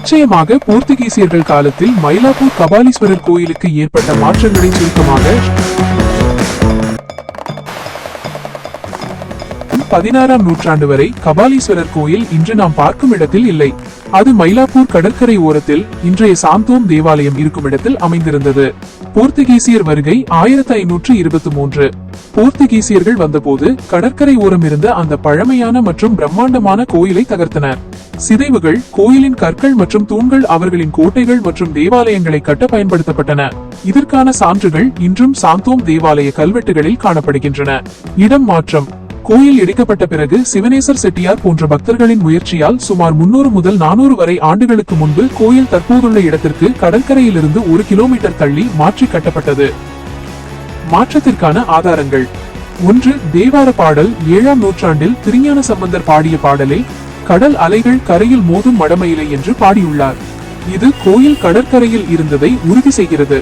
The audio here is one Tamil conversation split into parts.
நிச்சயமாக போர்த்துகீசியர்கள் காலத்தில் மயிலாப்பூர் கபாலீஸ்வரர் கோயிலுக்கு ஏற்பட்ட மாற்றங்களை சுருக்கமாக 16ஆம் நூற்றாண்டு வரை கபாலீஸ்வரர் கோயில் இன்று நாம் பார்க்கும் இடத்தில் இல்லை. அது மயிலாப்பூர் கடற்கரை ஓரத்தில் இன்றைய சாந்தோம் தேவாலயம் இருக்கும் இடத்தில் அமைந்திருந்தது. போர்த்துகீசியர் வருகை 1523. போர்த்துகீசியர்கள் வந்தபோது கடற்கரை ஓரம் இருந்த அந்த பழமையான மற்றும் பிரம்மாண்டமான கோயிலை தகர்த்தனர். சிதைவுகள், கோயிலின் கற்கள் மற்றும் தூண்கள் அவர்களின் கோட்டைகள் மற்றும் தேவாலயங்களை கட்ட பயன்படுத்தப்பட்டன. இதற்கான சான்றுகள் இன்றும் சாந்தோம் தேவாலய கல்வெட்டுகளில் காணப்படுகின்றன. இடம் மாற்றம். கோயில் இடிக்கப்பட்ட பிறகு சிவனேசர் செட்டியார் போன்ற பக்தர்களின் முயற்சியால் சுமார் 300 முதல் 400 வரை ஆண்டுகளுக்கு முன்பு கோயில் தற்போதுள்ள இடத்திற்கு கடற்கரையிலிருந்து 1 கிலோமீட்டர் தள்ளி மாற்றி கட்டப்பட்டது. மாற்றத்திற்கான ஆதாரங்கள். 1. தேவார பாடல் 7ஆம் நூற்றாண்டில் திருஞான சம்பந்தர் பாடிய பாடலை கடல் அலைகள் கரையில் மோதும் மடமயிலை என்று பாடியுள்ளார். இது கோயில் கடற்கரையில் இருந்ததை உறுதி செய்கிறது.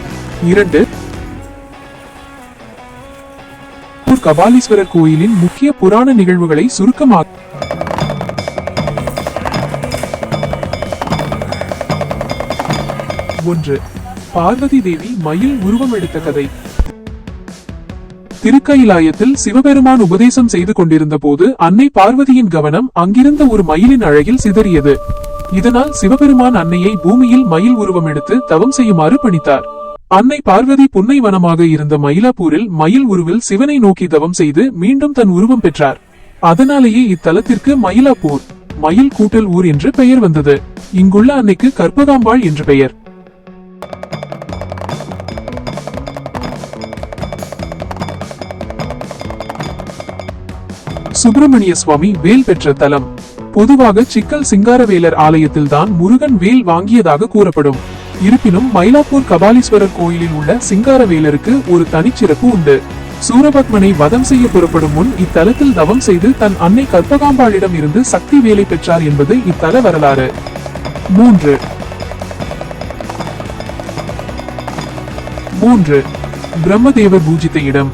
2. கபாலீஸ்வரர் கோயிலின் முக்கிய புராண நிகழ்வுகளை சுருக்கமாக 1. பார்வதி தேவி மயில் உருவம் எடுத்த கதை. திருக்கயிலாயத்தில் சிவபெருமான் உபதேசம் செய்து கொண்டிருந்த போது அன்னை பார்வதியின் கவனம் அங்கிருந்த ஒரு மயிலின் அழகில் சிதறியது. இதனால் சிவபெருமான் அன்னையை பூமியில் மயில் உருவம் எடுத்து தவம் செய்யுமாறு பணித்தார். அன்னை பார்வதி புன்னை வனமாக இருந்த மயிலாப்பூரில் மயில் உருவில் சிவனை நோக்கி தவம் செய்து மீண்டும் தன் உருவம் பெற்றார். அதனாலேயே இத்தலத்திற்கு மயிலாப்பூர், மயில் கூட்டல் ஊர் என்று பெயர் வந்தது. இங்குள்ள அன்னைக்கு கற்பகாம்பாள் என்று பெயர். சுப்பிரமணிய சுவாமி வேல் பெற்ற தலம். பொதுவாக சிக்கல் சிங்காரவேலர் ஆலயத்தில் தான் முருகன் வேல் வாங்கியதாக கூறப்படும். இருப்பினும் மயிலாப்பூர் கபாலீஸ்வரர் கோயிலில் உள்ள சிங்காரவேலருக்கு ஒரு தனிச்சிறப்பு உண்டு. சூரபத்மனை வதம் செய்ய புறப்படும் முன் இத்தலத்தில் தவம் செய்து தன் அன்னை கற்பகாம்பாளிடம் இருந்து சக்தி வேலை பெற்றார் என்பது இத்தல வரலாறு. 3. பிரம்மதேவர் பூஜித்த இடம்.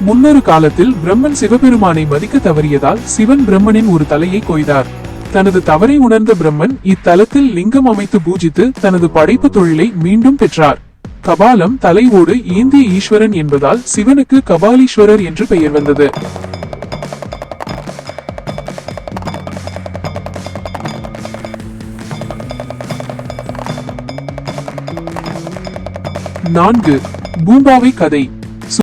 முன்னொரு காலத்தில் பிரம்மன் சிவபெருமானை மதிக்க தவறியதால் சிவன் பிரம்மனின் ஒரு தலையை கொய்தார். தனது தவறை உணர்ந்த பிரம்மன் இத்தலத்தில் லிங்கம் அமைத்து பூஜித்து தனது படைப்பு தொழிலை மீண்டும் பெற்றார். கபாலம் தலைவோடு ஏந்திய ஈஸ்வரன் என்பதால் சிவனுக்கு கபாலீஸ்வரர் என்று பெயர் வந்தது. 4. பூம்பாவை கதை.